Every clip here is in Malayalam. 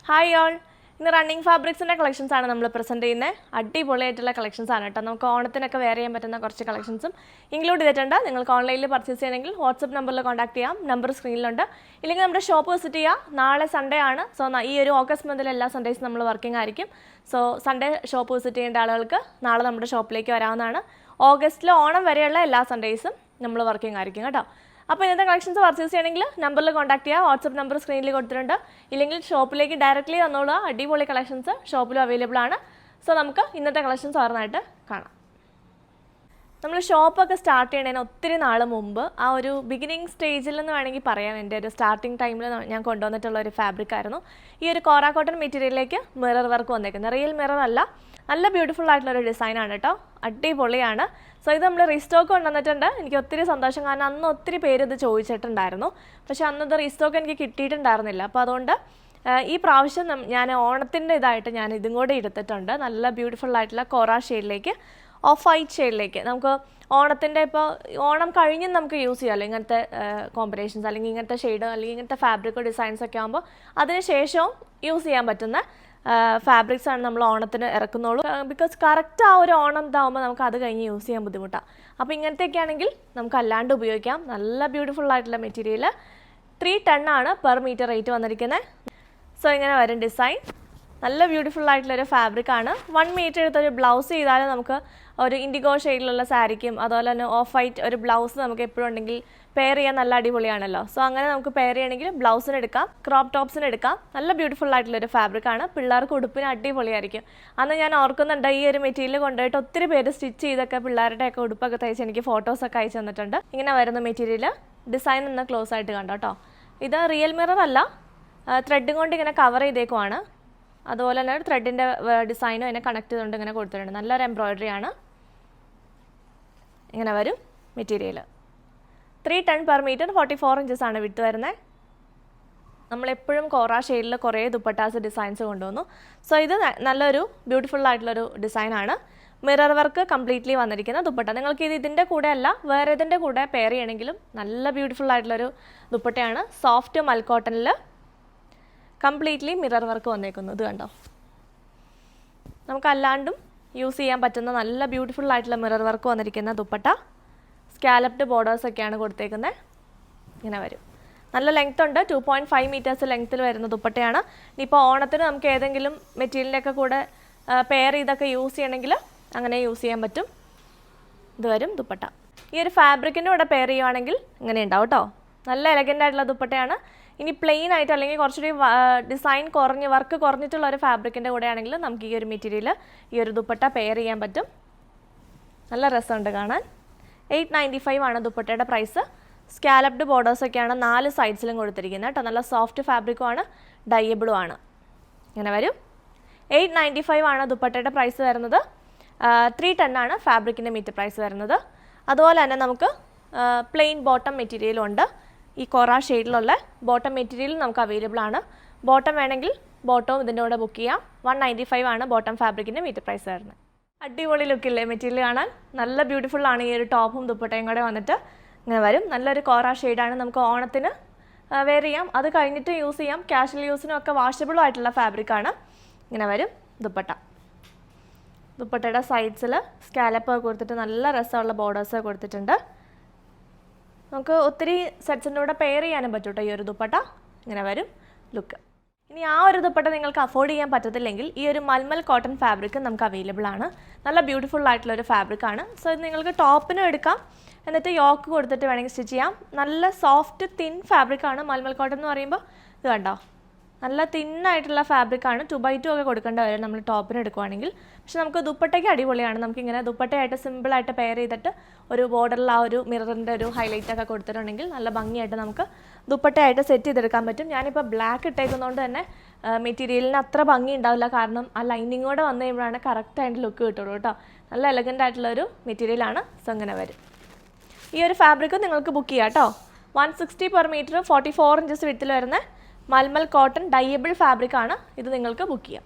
ഹായ് ഓൾ, ഇന്ന് റണ്ണിങ് ഫാബ്രിക്സിൻ്റെ കളക്ഷൻസ് ആണ് നമ്മൾ പ്രസൻറ്റ് ചെയ്യുന്നത്. അടിപൊളിയായിട്ടുള്ള കളക്ഷൻസ് ആണ് കേട്ടോ. നമുക്ക് ഓണത്തിനൊക്കെ വെയർ ചെയ്യാൻ പറ്റുന്ന കുറച്ച് കളക്ഷൻസും ഇൻക്ലൂഡ് ചെയ്തിട്ടുണ്ട്. നിങ്ങൾക്ക് ഓൺലൈനിൽ പർച്ചേസ് ചെയ്യണമെങ്കിൽ വാട്സപ്പ് നമ്പറിൽ കോൺടാക്ട് ചെയ്യാം. നമ്പർ സ്ക്രീനിലുണ്ട്. ഇല്ലെങ്കിൽ നമ്മുടെ ഷോപ്പ് വിസിറ്റ് ചെയ്യുക. നാളെ സൺഡേ ആണ്. സോ ഈ ഒരു ഓഗസ്റ്റ് മന്തിൽ എല്ലാ സൺഡേസും നമ്മൾ വർക്കിംഗ് ആയിരിക്കും. സോ സൺഡേ ഷോപ്പ് വിസിറ്റ് ചെയ്യേണ്ട ആളുകൾക്ക് നാളെ നമ്മുടെ ഷോപ്പിലേക്ക് വരാവുന്നതാണ്. ഓഗസ്റ്റിൽ ഓണം വരെയുള്ള എല്ലാ സൺഡേസും നമ്മൾ വർക്കിംഗ് ആയിരിക്കും കേട്ടോ. അപ്പോൾ ഇന്നത്തെ കളക്ഷൻസ് പർച്ചേസ് ചെയ്യണമെങ്കിൽ നമ്പറിൽ കോൺടാക്ട് ചെയ്യുക. വാട്സപ്പ് നമ്പർ സ്ക്രീനിൽ കൊടുത്തിട്ടുണ്ട്. ഇല്ലെങ്കിൽ ഷോപ്പിലേക്ക് ഡയറക്റ്റ്ലി വന്നോളുക. അടിപൊളി കളക്ഷൻസ് ഷോപ്പിലും അവൈലബിൾ ആണ്. സോ നമുക്ക് ഇന്നത്തെ കളക്ഷൻസ് ഓരോന്നായിട്ട് കാണാം. നമ്മൾ ഷോപ്പൊക്കെ സ്റ്റാർട്ട് ചെയ്യണതിന് ഒത്തിരി നാൾ മുമ്പ് ആ ഒരു ബിഗിനിങ് സ്റ്റേജിൽ എന്ന് വേണമെങ്കിൽ പറയാം. എൻ്റെ ഒരു സ്റ്റാർട്ടിങ് ടൈമിൽ ഞാൻ കൊണ്ടുവന്നിട്ടുള്ള ഒരു ഫാബ്രിക് ആയിരുന്നു ഈ ഒരു കോറ കോട്ടൺ മെറ്റീരിയലിലേക്ക് മിറർ വർക്ക് വന്നേക്കുന്നത്. റിയൽ മിറർ അല്ല, നല്ല ബ്യൂട്ടിഫുൾ ആയിട്ടുള്ളൊരു ഡിസൈനാണ് കേട്ടോ. അടിപൊളിയാണ്. സോ ഇത് നമ്മൾ റീസ്റ്റോക്ക് കൊണ്ടുവന്നിട്ടുണ്ട്. എനിക്ക് ഒത്തിരി സന്തോഷം, കാരണം അന്ന് ഒത്തിരി പേര് ഇത് ചോദിച്ചിട്ടുണ്ടായിരുന്നു. പക്ഷേ അന്നത് റീസ്റ്റോക്ക് എനിക്ക് കിട്ടിയിട്ടുണ്ടായിരുന്നില്ല. അപ്പോൾ അതുകൊണ്ട് ഈ പ്രാവശ്യം ഞാൻ ഓണത്തിൻ്റെ ഇതായിട്ട് ഞാൻ ഇതും കൂടെ എടുത്തിട്ടുണ്ട്. നല്ല ബ്യൂട്ടിഫുൾ ആയിട്ടുള്ള കോറ ഷെയ്ഡിലേക്ക്, ഓഫ് വൈറ്റ് ഷെയ്ഡിലേക്ക്. നമുക്ക് ഓണത്തിൻ്റെ ഇപ്പോൾ ഓണം കഴിഞ്ഞും നമുക്ക് യൂസ് ചെയ്യാമല്ലോ ഇങ്ങനത്തെ കോമ്പിനേഷൻസ്, അല്ലെങ്കിൽ ഇങ്ങനത്തെ ഷെയ്ഡ്, അല്ലെങ്കിൽ ഇങ്ങനത്തെ ഫാബ്രിക്കോ ഡിസൈൻസ് ഒക്കെ ആകുമ്പോൾ അതിന് ശേഷവും യൂസ് ചെയ്യാൻ പറ്റുന്ന ഫാബ്രിക്സ് ആണ് നമ്മൾ ഓണത്തിന് ഇറക്കുന്നുള്ളൂ. ബിക്കോസ് കറക്റ്റ് ആ ഒരു ഓണം ഇതാകുമ്പോൾ നമുക്ക് അത് കഴിഞ്ഞ് യൂസ് ചെയ്യാൻ ബുദ്ധിമുട്ടാണ്. അപ്പോൾ ഇങ്ങനത്തെയൊക്കെ ആണെങ്കിൽ നമുക്ക് അല്ലാണ്ട് ഉപയോഗിക്കാം. നല്ല ബ്യൂട്ടിഫുൾ ആയിട്ടുള്ള മെറ്റീരിയൽ. 310 ആണ് പെർ മീറ്റർ റേറ്റ് വന്നിരിക്കുന്നത്. സോ ഇങ്ങനെ വരും ഡിസൈൻ. നല്ല ബ്യൂട്ടിഫുൾ ആയിട്ടുള്ളൊരു ഫാബ്രിക്കാണ്. 1 മീറ്റർ എടുത്തൊരു ബ്ലൗസ് ചെയ്താലും നമുക്ക് ഒരു ഇൻഡിഗോ ഷെയ്ഡിലുള്ള സാരിക്കും അതുപോലെ തന്നെ ഓഫ് വൈറ്റ് ഒരു ബ്ലൗസ് നമുക്ക് എപ്പോഴും ഉണ്ടെങ്കിൽ പെയർ ചെയ്യാൻ നല്ല അടിപൊളിയാണല്ലോ. സോ അങ്ങനെ നമുക്ക് പെയർ ചെയ്യണമെങ്കിൽ ബ്ലൗസിന് എടുക്കാം, ക്രോപ്പ് ടോപ്സിന് എടുക്കാം. നല്ല ബ്യൂട്ടിഫുൾ ആയിട്ടുള്ളൊരു ഫാബ്രിക്കാണ്. പിള്ളേർക്ക് ഉടുപ്പിന് അടിപൊളിയായിരിക്കും. അന്ന് ഞാൻ ഓർക്കുന്നുണ്ട്, ഈ ഒരു മെറ്റീരിയൽ കൊണ്ടുപോയിട്ട് ഒത്തിരി പേര് സ്റ്റിച്ച് ചെയ്തൊക്കെ പിള്ളേരുടെയൊക്കെ ഉടുപ്പൊക്കെ തയ്ച്ച് എനിക്ക് ഫോട്ടോസൊക്കെ അയച്ചു തന്നിട്ടുണ്ട്. ഇങ്ങനെ വരുന്ന മെറ്റീരിയൽ ഡിസൈൻ ഒന്ന് ക്ലോസ് ആയിട്ട് കണ്ടോ കേട്ടോ. ഇത് റിയൽ മിറർ അല്ല, ത്രെഡും കൊണ്ട് ഇങ്ങനെ കവർ ചെയ്തേക്കുവാണ്. അതുപോലെ തന്നെ ഒരു ത്രെഡിൻ്റെ ഡിസൈനും അതിനെ കണക്ട് ചെയ്തുകൊണ്ട് ഇങ്ങനെ കൊടുത്തിട്ടുണ്ട്. നല്ലൊരു എംബ്രോയിഡറി ആണ്. ഇങ്ങനെ വരും മെറ്റീരിയൽ. 310 പെർ മീറ്റർ, 44 ഇഞ്ചസ് ആണ് വിട്ട് വരുന്നത്. നമ്മളെപ്പോഴും കോറ ഷെയ്ഡിൽ കുറേ ദുപ്പട്ടാസ് ഡിസൈൻസ് കൊണ്ടുവന്നു. സോ ഇത് നല്ലൊരു ബ്യൂട്ടിഫുൾ ആയിട്ടുള്ളൊരു ഡിസൈനാണ്. മിറർ വർക്ക് കംപ്ലീറ്റ്ലി വന്നിരിക്കുന്ന ദുപ്പട്ട. നിങ്ങൾക്ക് ഇത് ഇതിൻ്റെ കൂടെ അല്ല, വേറെ ഇതിൻ്റെ കൂടെ പെയർ ചെയ്യണമെങ്കിലും നല്ല ബ്യൂട്ടിഫുൾ ആയിട്ടുള്ളൊരു ദുപ്പട്ടയാണ്. സോഫ്റ്റ് മൽക്കോട്ടണിൽ കംപ്ലീറ്റ്ലി മിറർ വർക്ക് വന്നേക്കുന്നു. ഇത് കണ്ടോ, നമുക്കല്ലാണ്ടും യൂസ് ചെയ്യാൻ പറ്റുന്ന നല്ല ബ്യൂട്ടിഫുൾ ആയിട്ടുള്ള മിറർ വർക്ക് വന്നിരിക്കുന്ന ദുപ്പട്ട. സ്കാലപ്ഡ് ബോർഡേഴ്സൊക്കെയാണ് കൊടുത്തേക്കുന്നത്. ഇങ്ങനെ വരും. നല്ല ലെങ്ത് ഉണ്ട്. 2.5 മീറ്റേഴ്സ് ലെങ്ത്തിൽ വരുന്ന ദുപ്പട്ടയാണ്. ഇനിയിപ്പോൾ ഓണത്തിന് നമുക്ക് ഏതെങ്കിലും മെറ്റീരിയലിൻ്റെ ഒക്കെ കൂടെ പെയർ ചെയ്തൊക്കെ യൂസ് ചെയ്യണമെങ്കിൽ അങ്ങനെ യൂസ് ചെയ്യാൻ പറ്റും. ഇത് വരും ദുപ്പട്ട. ഈ ഒരു ഫാബ്രിക്കിൻ്റെ കൂടെ പെയർ ചെയ്യുവാണെങ്കിൽ ഇങ്ങനെ ഉണ്ടാവും കേട്ടോ. നല്ല എലഗൻ്റ് ആയിട്ടുള്ള ദുപ്പട്ടയാണ്. ഇനി പ്ലെയിൻ ആയിട്ട് അല്ലെങ്കിൽ കുറച്ചുകൂടി ഡിസൈൻ കുറഞ്ഞ് വർക്ക് കുറഞ്ഞിട്ടുള്ള ഒരു ഫാബ്രിക്കിൻ്റെ കൂടെ ആണെങ്കിൽ നമുക്ക് ഈ ഒരു മെറ്റീരിയൽ, ഈ ഒരു ദുപ്പട്ട പെയർ ചെയ്യാൻ പറ്റും. നല്ല രസമുണ്ട് കാണാൻ. 895 ആണ് ദുപ്പട്ടയുടെ പ്രൈസ്. സ്കാലപ്ഡ് ബോർഡേഴ്സൊക്കെയാണ് 4 സൈഡ്സിലും കൊടുത്തിരിക്കുന്നത് കേട്ടോ. നല്ല സോഫ്റ്റ് ഫാബ്രിക്കും ആണ്, ഡയബിളും ആണ്. ഇങ്ങനെ വരും. 895 ആണ് ദുപ്പട്ടയുടെ പ്രൈസ് വരുന്നത്. 310 ആണ് ഫാബ്രിക്കിൻ്റെ മീറ്റർ പ്രൈസ് വരുന്നത്. അതുപോലെ തന്നെ നമുക്ക് പ്ലെയിൻ ബോട്ടം മെറ്റീരിയലും ഉണ്ട്. ഈ കോറ ഷെയ്ഡിലുള്ള ബോട്ടം മെറ്റീരിയൽ നമുക്ക് അവൈലബിൾ ആണ്. ബോട്ടം വേണമെങ്കിൽ ബോട്ടവും ഇതിൻ്റെ കൂടെ ബുക്ക് ചെയ്യാം. 195 ആണ് ബോട്ടം ഫാബ്രിക്കിൻ്റെ മീറ്റർ പ്രൈസ് വരുന്നത്. അടിപൊളി ലുക്കില്ലേ മെറ്റീരിയൽ കാണാൻ. നല്ല ബ്യൂട്ടിഫുൾ ആണ്. ഈ ഒരു ടോപ്പും ദുപ്പട്ടയും കൂടെ വന്നിട്ട് ഇങ്ങനെ വരും. നല്ലൊരു കോറ ഷെയ്ഡാണ്. നമുക്ക് ഓണത്തിന് വെയർ ചെയ്യാം, അത് കഴിഞ്ഞിട്ട് യൂസ് ചെയ്യാം. കാഷ്വൽ യൂസിനും ഒക്കെ വാഷബിളും ആയിട്ടുള്ള ഫാബ്രിക്കാണ്. ഇങ്ങനെ വരും ദുപ്പട്ട. ദുപ്പട്ടയുടെ സൈഡ്സിൽ സ്കാലപ്പ് കൊടുത്തിട്ട് നല്ല രസമുള്ള ബോർഡേഴ്സ് കൊടുത്തിട്ടുണ്ട്. നമുക്ക് ഒത്തിരി സെറ്റ്സിൻ്റെ കൂടെ പെയർ ചെയ്യാനും പറ്റും കേട്ടോ ഈ ഒരു ദുപ്പട്ട. ഇങ്ങനെ വരും ലുക്ക്. ഇനി ആ ഒരു ദുപ്പട്ട നിങ്ങൾക്ക് അഫോർഡ് ചെയ്യാൻ പറ്റത്തില്ലെങ്കിൽ ഈ ഒരു മൽമൽ കോട്ടൺ ഫാബ്രിക് നമുക്ക് അവൈലബിൾ ആണ്. നല്ല ബ്യൂട്ടിഫുൾ ആയിട്ടുള്ളൊരു ഫാബ്രിക്കാണ്. സോ ഇത് നിങ്ങൾക്ക് ടോപ്പിനും എടുക്കാം, എന്നിട്ട് യോക്ക് കൊടുത്തിട്ട് വേണമെങ്കിൽ സ്റ്റിച്ച് ചെയ്യാം. നല്ല സോഫ്റ്റ് തിൻ ഫാബ്രിക്കാണ്. മൽമൽ കോട്ടൺ എന്ന് പറയുമ്പോൾ ഇത് കണ്ടോ, നല്ല തിന്നായിട്ടുള്ള ഫാബ്രിക്കാണ്. 2x2 ഒക്കെ കൊടുക്കേണ്ട വരും നമ്മൾ ടോപ്പിന് എടുക്കുവാണെങ്കിൽ. പക്ഷെ നമുക്ക് ദുപ്പട്ടയ്ക്ക് അടിപൊളിയാണ്. നമുക്കിങ്ങനെ ദുപ്പട്ടയായിട്ട് സിമ്പിളായിട്ട് പെയർ ചെയ്തിട്ട് ഒരു ബോർഡറിൽ ആ ഒരു മിററിൻ്റെ ഒരു ഹൈലൈറ്റ് ഒക്കെ കൊടുത്തിട്ടുണ്ടെങ്കിൽ നല്ല ഭംഗിയായിട്ട് നമുക്ക് ദുപ്പട്ടയായിട്ട് സെറ്റ് ചെയ്തെടുക്കാൻ പറ്റും. ഞാനിപ്പോൾ ബ്ലാക്ക് ഇട്ടേക്കുന്നതുകൊണ്ട് തന്നെ മെറ്റീരിയലിന് അത്ര ഭംഗി ഉണ്ടാവില്ല, കാരണം ആ ലൈനിങ്ങോടെ വന്നു കഴിയുമ്പോഴാണ് കറക്റ്റായിട്ട് ലുക്ക് കിട്ടുള്ളൂ കേട്ടോ. നല്ല എലഗൻ്റ് ആയിട്ടുള്ളൊരു മെറ്റീരിയലാണ്. സോ അങ്ങനെ വരും. ഈ ഒരു ഫാബ്രിക്ക് നിങ്ങൾക്ക് ബുക്ക് ചെയ്യാം കേട്ടോ. 160 പെർ മീറ്റർ, 44 ഇഞ്ചസ് വിട്ടിൽ വരുന്ന മൽമൽ കോട്ടൺ ഡയബിൾ ഫാബ്രിക്കാണ്. ഇത് നിങ്ങൾക്ക് ബുക്ക് ചെയ്യാം.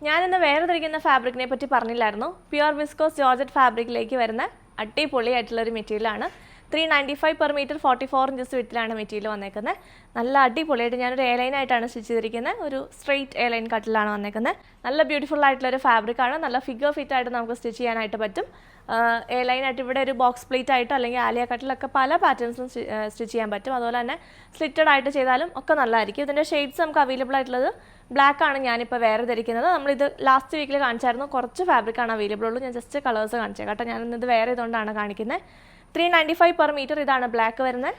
ഞാനിന്ന് വേറെ ധരിക്കുന്ന ഫാബ്രിക്കിനെ പറ്റി പറഞ്ഞില്ലായിരുന്നു. പ്യുവർ വിസ്കോസ് ജോർജറ്റ് ഫാബ്രിക്കിലേക്ക് വരുന്ന അടിപൊളിയായിട്ടുള്ളൊരു മെറ്റീരിയലാണ്. 395 പെർ മീറ്റർ 44 ഇഞ്ചസ് വിട്ടിലാണ് മെറ്റീരിയൽ വന്നേക്കുന്നത്. നല്ല അടിപൊളിയായിട്ട് ഞാനൊരു എ ലൈനായിട്ടാണ് സ്റ്റിച്ച് ചെയ്തിരിക്കുന്നത്. ഒരു സ്ട്രെയിറ്റ് എ ലൈൻ കട്ടിലാണ് വന്നേക്കുന്നത്. നല്ല ബ്യൂട്ടിഫുൾ ആയിട്ടുള്ളൊരു ഫാബ്രിക്കാണ്. നല്ല ഫിഗർ ഫിറ്റായിട്ട് നമുക്ക് സ്റ്റിച്ച് ചെയ്യാനായിട്ട് പറ്റും. എ ലൈനായിട്ട് ഇവിടെ ഒരു ബോക്സ് പ്ലേറ്റ് ആയിട്ടോ അല്ലെങ്കിൽ ആലിയ കട്ടിലൊക്കെ പല പാറ്റേൺസും സ്റ്റിച്ച് ചെയ്യാൻ പറ്റും. അതുപോലെ തന്നെ സ്ലിറ്റഡ് ആയിട്ട് ചെയ്താലും ഒക്കെ നല്ലതായിരിക്കും. ഇതിൻ്റെ ഷെയ്ഡ്സ് നമുക്ക് അവൈലബിൾ ആയിട്ടുള്ളത് ബ്ലാക്ക് ആണ് ഞാനിപ്പോൾ വേറെ ധരിക്കുന്നത്. നമ്മളിത് ലാസ്റ്റ് വീക്കിൽ കാണിച്ചായിരുന്നു. കുറച്ച് ഫാബ്രിക്കാണ് അവൈലബിൾ ഉള്ളൂ. ഞാൻ ജസ്റ്റ് കളേഴ്സ് കാണിച്ചേക്കാം കേട്ടോ. ഞാനിത് വേറെ ഇതുകൊണ്ടാണ് കാണിക്കുന്നത്. 395 പെർ മീറ്റർ ഇതാണ് ബ്ലാക്ക് വരുന്നത്.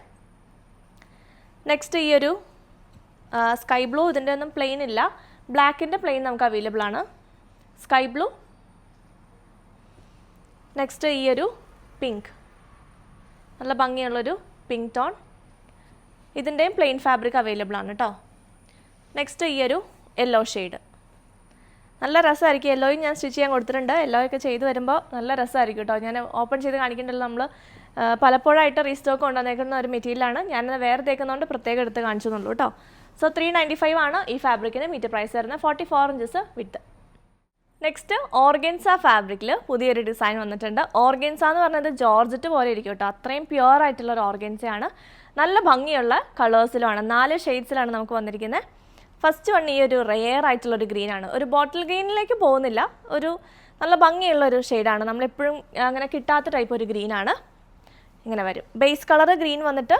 നെക്സ്റ്റ് ഈ ഒരു സ്കൈ ബ്ലൂ, ഇതിൻ്റെ ഒന്നും പ്ലെയിൻ ഇല്ല. ബ്ലാക്കിൻ്റെ പ്ലെയിൻ നമുക്ക് അവൈലബിൾ ആണ്. Sky blue. നെക്സ്റ്റ് ഈ ഒരു പിങ്ക്, നല്ല ഭംഗിയുള്ളൊരു പിങ്ക് ടോൺ. ഇതിൻ്റെയും പ്ലെയിൻ ഫാബ്രിക് അവൈലബിൾ ആണ് കേട്ടോ. നെക്സ്റ്റ് ഈ ഒരു യെല്ലോ ഷെയ്ഡ്, നല്ല രസമായിരിക്കും. യെല്ലോയും ഞാൻ സ്റ്റിച്ച് ചെയ്യാൻ കൊടുത്തിട്ടുണ്ട്. യെല്ലോ ഒക്കെ ചെയ്ത് വരുമ്പോൾ നല്ല രസമായിരിക്കും കേട്ടോ. ഞാൻ ഓപ്പൺ ചെയ്ത് കാണിക്കേണ്ടല്ലോ. നമ്മൾ പലപ്പോഴായിട്ട് റീസ്റ്റോക്ക് കൊണ്ടുവന്നേക്കുന്ന ഒരു മെറ്റീരിയലാണ്. ഞാനത് വേറെ തേക്കുന്നതുകൊണ്ട് പ്രത്യേകം എടുത്ത് കാണിച്ചെന്നുള്ളൂ കേട്ടോ. സോ 395 ആണ് ഈ ഫാബ്രിക്കിന് മീറ്റർ പ്രൈസ് വരുന്നത്. 44 ഇഞ്ചസ് വിത്ത്. നെക്സ്റ്റ് ഓർഗൻസ ഫാബ്രിക്കിൽ പുതിയൊരു ഡിസൈൻ വന്നിട്ടുണ്ട്. ഓർഗൻസ എന്ന് പറഞ്ഞത് ജോർജറ്റ് പോലെ ഇരിക്കും കേട്ടോ. അത്രയും പ്യുവർ ആയിട്ടുള്ള ഒരു ഓർഗൻസയാണ്. നല്ല ഭംഗിയുള്ള കളേഴ്സിലുമാണ്. 4 ഷെയ്ഡ്സിലാണ് നമുക്ക് വന്നിരിക്കുന്നത്. ഫസ്റ്റ് വൺ ഈ ഒരു റെയർ ആയിട്ടുള്ളൊരു ഗ്രീനാണ്. ഒരു ബോട്ടിൽ ഗ്രീനിലേക്ക് പോകുന്നില്ല, ഒരു നല്ല ഭംഗിയുള്ളൊരു ഷെയ്ഡാണ്. നമ്മളെപ്പോഴും അങ്ങനെ കിട്ടാത്ത ടൈപ്പ് ഒരു ഗ്രീനാണ്. ഇങ്ങനെ വരും. ബേസ് കളർ ഗ്രീൻ വന്നിട്ട്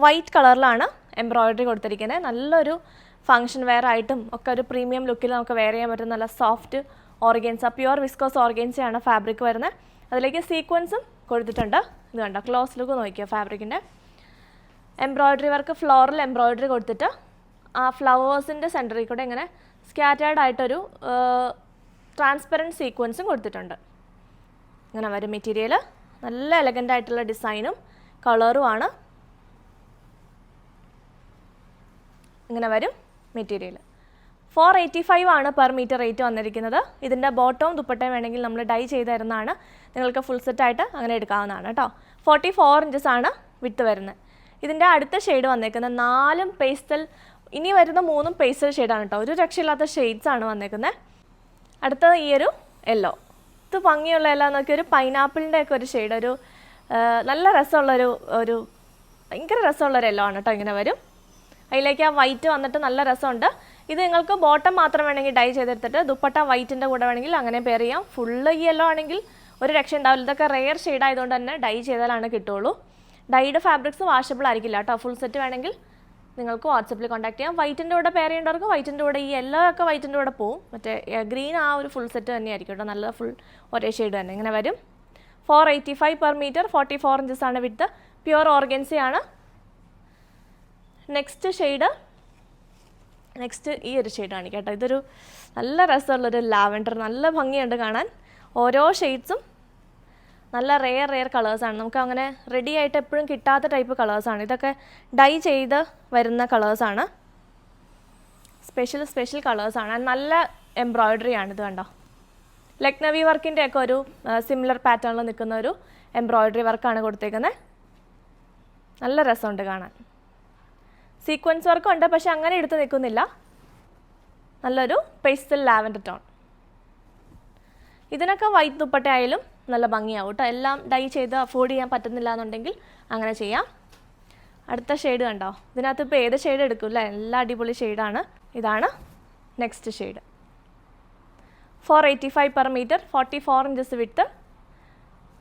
വൈറ്റ് കളറിലാണ് എംബ്രോയിഡറി കൊടുത്തിരിക്കുന്നത്. നല്ലൊരു ഫങ്ഷൻ വെയർ ആയിട്ടും ഒക്കെ ഒരു പ്രീമിയം ലുക്കിൽ നമുക്ക് വെയർ ചെയ്യാൻ പറ്റും. നല്ല സോഫ്റ്റ് ഓർഗൻസ, പ്യുവർ വിസ്കോസ് ഓർഗൻസയാണ് ഫാബ്രിക് വരുന്നത്. അതിലേക്ക് സീക്വൻസും കൊടുത്തിട്ടുണ്ട്. ഇത് കണ്ടോ, ക്ലോസ് ലുക്ക് നോക്കിയോ ഫാബ്രിക്കിൻ്റെ. എംബ്രോയിഡറി വർക്ക് ഫ്ലോറൽ എംബ്രോയിഡറി കൊടുത്തിട്ട് ആ ഫ്ലവേഴ്സിൻ്റെ സെൻറ്ററിൽ കൂടെ ഇങ്ങനെ സ്കാറ്റേർഡ് ആയിട്ടൊരു ട്രാൻസ്പെറൻറ്റ് സീക്വൻസും കൊടുത്തിട്ടുണ്ട്. ഇങ്ങനെ വരും മെറ്റീരിയൽ. നല്ല എലഗൻ്റ് ആയിട്ടുള്ള ഡിസൈനും കളറുമാണ്. ഇങ്ങനെ വരും മെറ്റീരിയൽ. 485 ആണ് പെർ മീറ്റർ റേറ്റ് വന്നിരിക്കുന്നത്. ഇതിൻ്റെ ബോട്ടവും ദുപ്പട്ടയും വേണമെങ്കിൽ നമ്മൾ ഡൈ ചെയ്ത് തരുന്നതാണ്. നിങ്ങൾക്ക് ഫുൾ സെറ്റായിട്ട് അങ്ങനെ എടുക്കാവുന്നതാണ് കേട്ടോ. 44 ഇഞ്ചസ് ആണ് വിട്ട് വരുന്നത്. ഇതിൻ്റെ അടുത്ത ഷെയ്ഡ് വന്നേക്കുന്നത് 4 പേസ്റ്റൽ, ഇനി വരുന്ന 3 പേസ്റ്റൽ ഷെയ്ഡാണ് കേട്ടോ. ഒരു രക്ഷയില്ലാത്ത ഷെയ്ഡ്സ് ആണ് വന്നേക്കുന്നത്. അടുത്തത് ഈ ഒരു യെല്ലോ. ഇത് ഭംഗിയുള്ള യെല്ലോ നോക്കി, ഒരു പൈനാപ്പിളിൻ്റെ ഒക്കെ ഒരു ഷെയ്ഡ്, ഒരു നല്ല രസമുള്ളൊരു ഭയങ്കര രസമുള്ളൊരു യെല്ലോ ആണ് കേട്ടോ. ഇങ്ങനെ വരും. അതിലേക്ക് ആ വൈറ്റ് വന്നിട്ട് നല്ല രസമുണ്ട്. ഇത് നിങ്ങൾക്ക് ബോട്ടം മാത്രം വേണമെങ്കിൽ ഡൈ ചെയ്തെടുത്തിട്ട് ദുപ്പട്ട വൈറ്റിൻ്റെ കൂടെ വേണമെങ്കിൽ അങ്ങനെ പെയർ ചെയ്യാം. ഫുള്ള് ഈ യെല്ലോ ആണെങ്കിൽ ഒരു രക്ഷ ഉണ്ടാവില്ല. ഇതൊക്കെ റെയർ ഷെയ്ഡ് ആയതുകൊണ്ട് തന്നെ ഡൈ ചെയ്താലാണ് കിട്ടുള്ളൂ. ഡൈഡ് ഫാബ്രിക്സ് വാഷബിൾ ആയിരിക്കില്ല കേട്ടോ. ഫുൾ സെറ്റ് വേണമെങ്കിൽ നിങ്ങൾക്ക് വാട്സപ്പിൽ കോൺടാക്ട് ചെയ്യാം. വൈറ്റിൻ്റെ കൂടെ പെയർ ചെയ്യേണ്ടവർക്ക് വൈറ്റിൻ്റെ കൂടെ, ഈ യെല്ലോ ഒക്കെ വൈറ്റിൻ്റെ കൂടെ പോവും. മറ്റേ ഗ്രീൻ ആ ഒരു ഫുൾ സെറ്റ് തന്നെയായിരിക്കും കേട്ടോ. നല്ല ഫുൾ ഒരേ ഷെയ്ഡ് തന്നെ ഇങ്ങനെ വരും. 485 പെർ മീറ്റർ 44 ഇഞ്ചസ് ആണ് വിത്ത്. പ്യുവർ ഓർഗൻസയാണ്. നെക്സ്റ്റ് ഷെയ്ഡ്, നെക്സ്റ്റ് ഈ ഒരു ഷെയ്ഡ് കാണിക്കാം കേട്ടോ. ഇതൊരു നല്ല രസമുള്ളൊരു ലാവൻഡർ, നല്ല ഭംഗിയുണ്ട് കാണാൻ. ഓരോ ഷെയ്ഡ്സും നല്ല റെയർ കളേഴ്സാണ്. നമുക്ക് അങ്ങനെ റെഡി ആയിട്ട് എപ്പോഴും കിട്ടാത്ത ടൈപ്പ് കളേഴ്സാണ്. ഇതൊക്കെ ഡൈ ചെയ്ത് വരുന്ന കളേഴ്സാണ്. സ്പെഷ്യൽ കളേഴ്സാണ്. നല്ല എംബ്രോയിഡറി ആണ്. ഇത് കണ്ടോ, ലക്നവി വർക്കിൻ്റെ ഒക്കെ ഒരു സിമിലർ പാറ്റേണിൽ നിൽക്കുന്ന ഒരു എംബ്രോയിഡറി വർക്കാണ് കൊടുത്തേക്കുന്നത്. നല്ല രസമുണ്ട് കാണാൻ. സീക്വൻസ് വർക്കും ഉണ്ട്, പക്ഷെ അങ്ങനെ എടുത്ത് നിൽക്കുന്നില്ല. നല്ലൊരു പേസ്റ്റൽ ലാവൻഡർ ടോൺ. ഇതിനൊക്കെ വൈറ്റ് ദുപ്പട്ട ആയാലും നല്ല ഭംഗിയാവും കേട്ടോ. എല്ലാം ഡൈ ചെയ്ത് അഫോർഡ് ചെയ്യാൻ പറ്റുന്നില്ല എന്നുണ്ടെങ്കിൽ അങ്ങനെ ചെയ്യാം. അടുത്ത ഷെയ്ഡ് കണ്ടോ. ഇതിനകത്ത് ഇപ്പോൾ ഏത് ഷെയ്ഡ് എടുക്കില്ല, എല്ലാ അടിപൊളി ഷെയ്ഡാണ്. ഇതാണ് next shade. 485 per metre 44 inches വിട്ട്.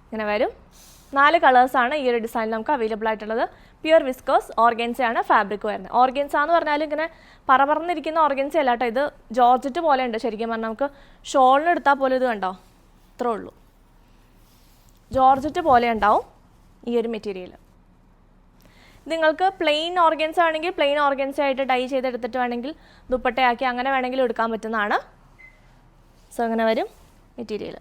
ഇങ്ങനെ വരും. 4 കളേഴ്സാണ് ഈ ഒരു ഡിസൈനിൽ നമുക്ക് അവൈലബിൾ ആയിട്ടുള്ളത്. പ്യുവർ വിസ്കോസ് ഓർഗൻസയാണ് ഫാബ്രിക് വരുന്നത്. ഓർഗൻസ എന്ന് പറഞ്ഞാലും ഇങ്ങനെ പറന്നിരിക്കുന്ന ഓർഗൻസ അല്ല കേട്ടോ. ഇത് ജോർജറ്റ് പോലെ ഉണ്ട് ശരിക്കും പറഞ്ഞാൽ. നമുക്ക് ഷോളിന് എടുത്താൽ പോലും ഇത് കണ്ടോ, ഇത്രേ ഉള്ളൂ. ജോർജറ്റ് പോലെ ഉണ്ടാവും ഈ ഒരു മെറ്റീരിയൽ. നിങ്ങൾക്ക് പ്ലെയിൻ ഓർഗൻസ ആണെങ്കിൽ പ്ലെയിൻ ഓർഗൻസ ആയിട്ട് ഡൈ ചെയ്തെടുത്തിട്ട് വേണമെങ്കിൽ ദുപ്പട്ടയാക്കി അങ്ങനെ വേണമെങ്കിലും എടുക്കാൻ പറ്റുന്നതാണ്. സോ അങ്ങനെ വരും മെറ്റീരിയൽ.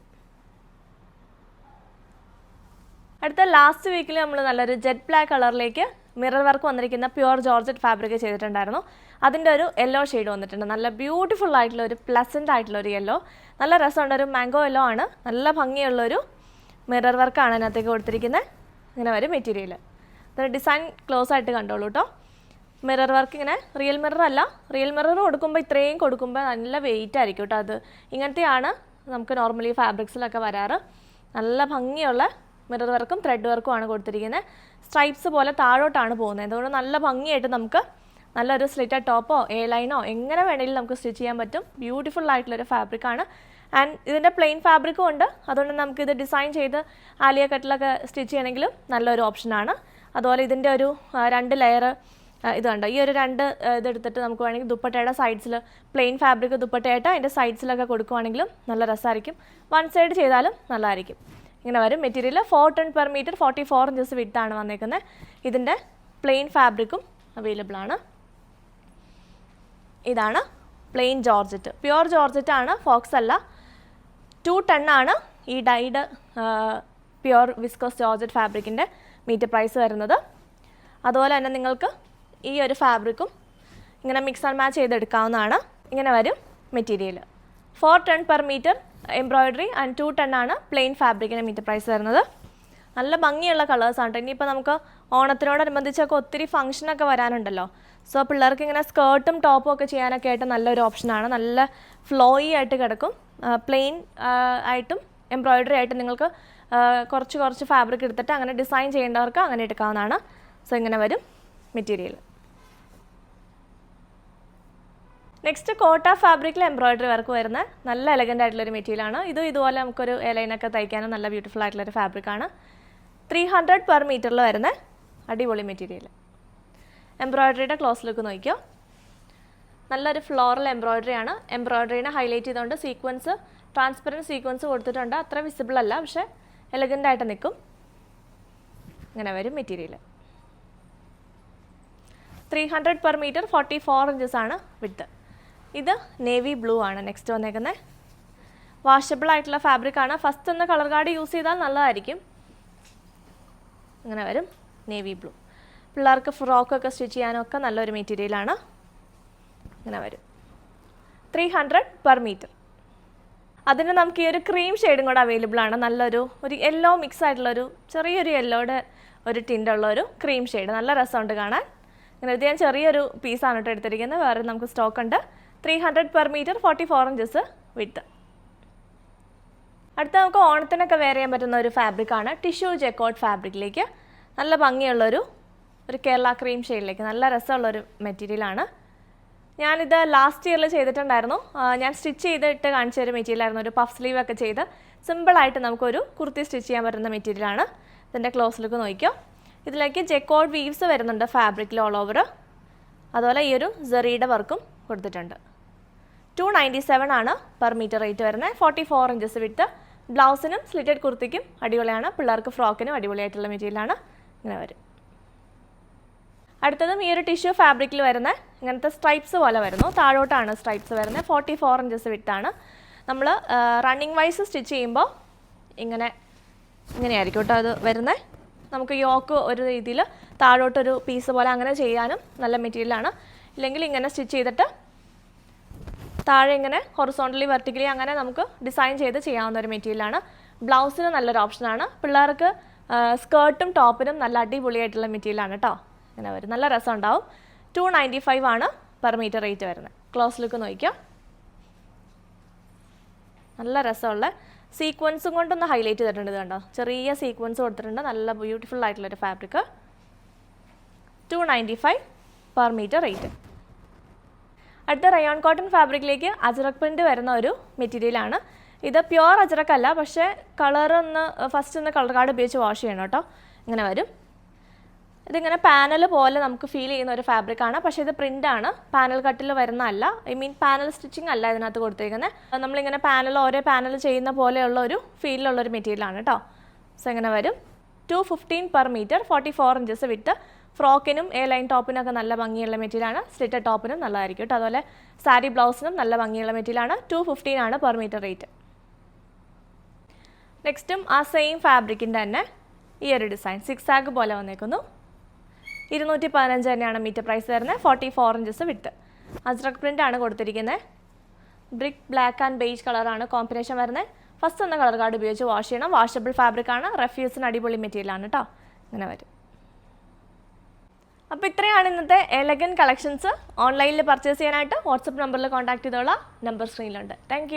അടുത്ത ലാസ്റ്റ് വീക്കിൽ നമ്മൾ നല്ലൊരു ജെറ്റ് ബ്ലാക്ക് കളറിലേക്ക് മിറർ വർക്ക് വന്നിരിക്കുന്ന പ്യുവർ ജോർജറ്റ് ഫാബ്രിക് ചെയ്തിട്ടുണ്ടായിരുന്നു. അതിൻ്റെ ഒരു യെല്ലോ ഷെയ്ഡ് വന്നിട്ടുണ്ട്. നല്ല ബ്യൂട്ടിഫുൾ ആയിട്ടുള്ള ഒരു പ്ലസൻ്റ് ആയിട്ടുള്ള ഒരു യെല്ലോ. നല്ല രസമുണ്ട്. ഒരു മാംഗോ യെല്ലോ ആണ്. നല്ല ഭംഗിയുള്ളൊരു മിറർ വർക്കാണ് അതിനകത്തേക്ക് കൊടുത്തിരിക്കുന്നത്. ഇങ്ങനെ വരും മെറ്റീരിയൽ. ഇത് ഡിസൈൻ ക്ലോസ് ആയിട്ട് കണ്ടോളൂ കേട്ടോ. മിറർ വർക്ക് ഇങ്ങനെ റിയൽ മിറർ അല്ല. റിയൽ മിറർ കൊടുക്കുമ്പോൾ ഇത്രയും കൊടുക്കുമ്പോൾ നല്ല വെയിറ്റ് ആയിരിക്കും കേട്ടോ. അത് ഇങ്ങനത്തെയാണ് നമുക്ക് നോർമലി ഫാബ്രിക്സിലൊക്കെ വരാറ്. നല്ല ഭംഗിയുള്ള മിറർ വർക്കും ത്രെഡ് വർക്കും ആണ് കൊടുത്തിരിക്കുന്നത്. സ്ട്രൈപ്സ് പോലെ താഴോട്ടാണ് പോകുന്നത്. അതുകൊണ്ട് നല്ല ഭംഗിയായിട്ട് നമുക്ക് നല്ലൊരു സ്ലിറ്റഡ് ടോപ്പോ എ ലൈനോ എങ്ങനെ വേണമെങ്കിലും നമുക്ക് സ്റ്റിച്ച് ചെയ്യാൻ പറ്റും. ബ്യൂട്ടിഫുൾ ആയിട്ടുള്ളൊരു ഫാബ്രിക്കാണ്. ആൻഡ് ഇതിൻ്റെ പ്ലെയിൻ ഫാബ്രിക്കും ഉണ്ട്. അതുകൊണ്ട് നമുക്കിത് ഡിസൈൻ ചെയ്ത് ആലിയ കട്ടിലൊക്കെ സ്റ്റിച്ച് ചെയ്യണമെങ്കിലും നല്ലൊരു ഓപ്ഷനാണ്. അതുപോലെ ഇതിൻ്റെ ഒരു 2 ലെയർ ഇത് കണ്ടോ, ഈ ഒരു 2 ഇതെടുത്തിട്ട് നമുക്ക് വേണമെങ്കിൽ ദുപ്പട്ടയുടെ സൈഡ്സിൽ പ്ലെയിൻ ഫാബ്രിക് ദുപ്പട്ടയായിട്ട് അതിൻ്റെ സൈഡ്സിലൊക്കെ കൊടുക്കുവാണെങ്കിലും നല്ല രസമായിരിക്കും. 1 സൈഡ് ചെയ്താലും നല്ലതായിരിക്കും. ഇങ്ങനെ വരും. മെറ്റീരിയൽ 410 per meter 44 inches വിഡ്ത്താണ് വന്നേക്കുന്നത്. ഇതിൻ്റെ പ്ലെയിൻ ഫാബ്രിക്കും അവൈലബിൾ ആണ്. ഇതാണ് പ്ലെയിൻ ജോർജറ്റ്, പ്യുവർ ജോർജറ്റ് ആണ്, ഫോക്സ് അല്ല. 210 ആണ് ഈ ഡൈഡ് പ്യുവർ വിസ്കോസ് ജോർജറ്റ് ഫാബ്രിക്കിൻ്റെ മീറ്റർ പ്രൈസ് വരുന്നത്. അതുപോലെ തന്നെ നിങ്ങൾക്ക് ഈ ഒരു ഫാബ്രിക്കും ഇങ്ങനെ മിക്സ് ആൻഡ് മാച്ച് ചെയ്തെടുക്കാവുന്നതാണ്. ഇങ്ങനെ വരും material. 410 per meter embroidery and 210 ആണ് പ്ലെയിൻ ഫാബ്രിക്കിൻ്റെ മീറ്റർ പ്രൈസ് വരുന്നത്. നല്ല ഭംഗിയുള്ള കളേഴ്സാണ്. ഇനിയിപ്പോൾ നമുക്ക് ഓണത്തിനോടനുബന്ധിച്ചൊക്കെ ഒത്തിരി ഫംഗ്ഷനൊക്കെ വരാനുണ്ടല്ലോ. സോ പിള്ളേർക്ക് ഇങ്ങനെ സ്കേർട്ടും ടോപ്പും ഒക്കെ ചെയ്യാനൊക്കെ ആയിട്ട് നല്ലൊരു ഓപ്ഷനാണ്. നല്ല ഫ്ലോയി ആയിട്ട് കിടക്കും. പ്ലെയിൻ ആയിട്ടും എംബ്രോയിഡറി ആയിട്ട് നിങ്ങൾക്ക് കുറച്ച് ഫാബ്രിക് എടുത്തിട്ട് അങ്ങനെ ഡിസൈൻ ചെയ്യേണ്ടവർക്ക് അങ്ങനെ എടുക്കാവുന്നതാണ്. സോ ഇങ്ങനെ വരും മെറ്റീരിയൽ. നെക്സ്റ്റ് കോട്ട ഫാബ്രിക്കിൽ എംബ്രോയിഡറി വർക്ക് വരുന്ന നല്ല എലഗൻ്റ് ആയിട്ടുള്ളൊരു മെറ്റീരിയലാണ്. ഇതുപോലെ നമുക്കൊരു എലൈനൊക്കെ തയ്ക്കാനും നല്ല ബ്യൂട്ടിഫുൾ ആയിട്ടുള്ളൊരു ഫാബ്രിക്കാണ്. 300 per meter വരുന്ന അടിപൊളി മെറ്റീരിയൽ. എംബ്രോയിഡറിയുടെ ക്ലോസ് ലുക്ക് നോക്കിയോ, നല്ലൊരു ഫ്ലോറൽ എംബ്രോയിഡറി ആണ്. എംബ്രോയിഡറിനെ ഹൈലൈറ്റ് ചെയ്തുകൊണ്ട് സീക്വൻസ്, ട്രാൻസ്പെറൻറ്റ് സീക്വൻസ് കൊടുത്തിട്ടുണ്ട്. അത്ര വിസിബിൾ അല്ല, പക്ഷേ എലഗൻ്റ് ആയിട്ട് നിൽക്കും. ഇങ്ങനെ വരും മെറ്റീരിയൽ. 300 per meter 44 inches ആണ് വിഡ്ത്ത്. ഇത് നേവി ബ്ലൂ ആണ് നെക്സ്റ്റ് വന്നേക്കുന്നത്. വാഷബിൾ ആയിട്ടുള്ള ഫാബ്രിക് ആണ്. ഫസ്റ്റ് ഒന്ന് കളർ കാർഡ് യൂസ് ചെയ്താൽ നല്ലതായിരിക്കും. ഇങ്ങനെ വരും നേവി ബ്ലൂ. പിള്ളേർക്ക് ഫ്രോക്കൊക്കെ സ്റ്റിച്ച് ചെയ്യാനൊക്കെ നല്ലൊരു മെറ്റീരിയലാണ്. ഇങ്ങനെ വരും. 300 per meter. അതിന് നമുക്ക് ഈ ഒരു ക്രീം ഷെയ്ഡും കൂടെ അവൈലബിൾ ആണ്. നല്ലൊരു യെല്ലോ മിക്സ് ആയിട്ടുള്ളൊരു ചെറിയൊരു യെല്ലോയുടെ ഒരു ടിൻ്റുള്ളൊരു ക്രീം ഷെയ്ഡ്. നല്ല രസമുണ്ട് കാണാൻ. ഇങ്ങനെ ഇത് ഞാൻ ചെറിയൊരു പീസാണ് കേട്ടോ എടുത്തിരിക്കുന്നത്. വേറെ നമുക്ക് സ്റ്റോക്ക് ഉണ്ട്. 300 per meter 44 inches വിഡ്ത്ത്. അടുത്ത നമുക്ക് ഓണത്തിനൊക്കെ വെയർ ചെയ്യാൻ പറ്റുന്ന ഒരു ഫാബ്രിക്കാണ്. ടിഷ്യൂ ജെക്കോട്ട് ഫാബ്രിക്കിലേക്ക് നല്ല ഭംഗിയുള്ളൊരു കേരള ക്രീം ഷെയ്ഡിലേക്ക് നല്ല രസമുള്ളൊരു മെറ്റീരിയലാണ്. ഞാനിത് ലാസ്റ്റ് ഇയറിൽ ചെയ്തിട്ടുണ്ടായിരുന്നു. ഞാൻ സ്റ്റിച്ച് ചെയ്തിട്ട് കാണിച്ച ഒരു മെറ്റീരിയലായിരുന്നു. ഒരു പഫ് സ്ലീവ് ഒക്കെ ചെയ്ത് സിമ്പിളായിട്ട് നമുക്കൊരു കുർത്തി സ്റ്റിച്ച് ചെയ്യാൻ പറ്റുന്ന മെറ്റീരിയലാണ്. ഇതിൻ്റെ ക്ലോസ് ലുക്ക് നോക്കിയോ. ഇതിലേക്ക് ജെക്കോട്ട് വീവ്സ് വരുന്നുണ്ട് ഫാബ്രിക്കിൽ ഓൾ ഓവർ. അതുപോലെ ഈ ഒരു സെറിയുടെ വർക്കും കൊടുത്തിട്ടുണ്ട്. 297 ആണ് പെർ മീറ്റർ റേറ്റ് വരുന്നത്. 44 inches വിഡ്ത്ത്. ബ്ലൗസിനും സ്ലിറ്റഡ് കുർത്തിക്കും അടിപൊളിയാണ്. പിള്ളേർക്ക് ഫ്രോക്കിനും അടിപൊളിയായിട്ടുള്ള മെറ്റീരിയലാണ്. ഇങ്ങനെ വരും. അടുത്തതും ഈ ഒരു ടിഷ്യൂ ഫാബ്രിക്കിൽ വരുന്ന ഇങ്ങനത്തെ സ്ട്രൈപ്സ് പോലെ വരുന്നു. താഴോട്ടാണ് സ്ട്രൈപ്സ് വരുന്നത്. 44 inches വിഡ്ത്താണ്. നമ്മൾ റണ്ണിങ് വൈസ് സ്റ്റിച്ച് ചെയ്യുമ്പോൾ ഇങ്ങനെയായിരിക്കും കേട്ടോ അത് വരുന്നത്. നമുക്ക് യോക്ക് ഒരു രീതിയിൽ താഴോട്ടൊരു പീസ് പോലെ അങ്ങനെ ചെയ്യാനും നല്ല മെറ്റീരിയലാണ്. ഇല്ലെങ്കിൽ ഇങ്ങനെ സ്റ്റിച്ച് ചെയ്തിട്ട് താഴെ ഇങ്ങനെ ഹൊറിസോണ്ടലി വെർട്ടിക്കലി അങ്ങനെ നമുക്ക് ഡിസൈൻ ചെയ്ത് ചെയ്യാവുന്ന ഒരു മെറ്റീരിയലാണ്. ബ്ലൗസിന് നല്ലൊരു ഓപ്ഷനാണ്. പിള്ളേർക്ക് സ്കേർട്ടും ടോപ്പിനും നല്ല അടിപൊളിയായിട്ടുള്ള മെറ്റീരിയലാണ് കേട്ടോ. ഇങ്ങനെ വരും. നല്ല രസം ഉണ്ടാവും. 295 ആണ് പെർ മീറ്റർ റേറ്റ് വരുന്നത്. ക്ലോസ് ലുക്ക് നോക്കിയോ. നല്ല രസമുള്ള സീക്വൻസും കൊണ്ടൊന്ന് ഹൈലൈറ്റ് ചെയ്തിട്ടുണ്ട്. ഇത് കണ്ടോ, ചെറിയ സീക്വൻസ് കൊടുത്തിട്ടുണ്ട്. നല്ല ബ്യൂട്ടിഫുൾ ആയിട്ടുള്ളൊരു ഫാബ്രിക്. 295 പെർ മീറ്റർ റേറ്റ്. അടുത്ത റയോൺ കോട്ടൺ ഫാബ്രിക്കിലേക്ക് അജറക് പ്രിൻറ്റ് വരുന്ന ഒരു മെറ്റീരിയലാണ്. ഇത് പ്യുവർ അജറക് അല്ല, പക്ഷേ ഫസ്റ്റ് ഒന്ന് കളർ കാർഡ് ഉപയോഗിച്ച് വാഷ് ചെയ്യണം കേട്ടോ. ഇങ്ങനെ വരും. ഇതിങ്ങനെ പാനൽ പോലെ നമുക്ക് ഫീൽ ചെയ്യുന്ന ഒരു ഫാബ്രിക്കാണ്. പക്ഷേ ഇത് പ്രിൻ്റാണ്, പാനൽ കട്ടിൽ വരുന്നതല്ല. പാനൽ സ്റ്റിച്ചിങ് അല്ല ഇതിനകത്ത് കൊടുത്തേക്കുന്നത്. നമ്മളിങ്ങനെ ഓരോ പാനൽ ചെയ്യുന്ന പോലെയുള്ള ഒരു ഫീലിലുള്ളൊരു മെറ്റീരിയലാണ് കേട്ടോ. സോ ഇങ്ങനെ വരും. 215 per meter 44 inches വിട്ട്. ഫ്രോക്കിനും എ ലൈൻ ടോപ്പിനൊക്കെ നല്ല ഭംഗിയുള്ള മെറ്റീരിയലാണ്. സ്ലിറ്റഡ് ടോപ്പിനും നല്ലതായിരിക്കും കേട്ടോ. അതുപോലെ സാരി ബ്ലൗസിനും നല്ല ഭംഗിയുള്ള മെറ്റീരിയലാണ്. 215 ആണ് പെർ മീറ്റർ റേറ്റ്. നെക്സ്റ്റും ആ സെയിം ഫാബ്രിക്കിൻ്റെ തന്നെ ഈ ഒരു ഡിസൈൻ സിക്സാഗ് പോലെ വന്നേക്കുന്നു. 215 തന്നെയാണ് മീറ്റർ പ്രൈസ് വരുന്നത്. 44 inches വിട്ട്. അജ്രക് പ്രിൻ്റ് ആണ് കൊടുത്തിരിക്കുന്നത്. ബ്രിക്ക് ബ്ലാക്ക് ആൻഡ് ബേജ് കളറാണ് കോമ്പിനേഷൻ വരുന്നത്. ഫസ്റ്റ് ഒന്ന് കളർ കാർഡ് ഉപയോഗിച്ച് വാഷ് ചെയ്യണം. വാഷബിൾ ഫാബ്രിക്കാണ്. റെഫ്യൂസിന് അടിപൊളി മെറ്റീരിയലാണ് കേട്ടോ. ഇങ്ങനെ വരും. അപ്പോൾ ഇത്രയാണ് ഇന്നത്തെ എലഗൻ കളക്ഷൻസ്. ഓൺലൈനിൽ പർച്ചേസ് ചെയ്യാനായിട്ട് വാട്സപ്പ് നമ്പറിൽ കോൺടാക്ട് ചെയ്തോളാം. നമ്പർ സ്ക്രീനിലുണ്ട്. താങ്ക്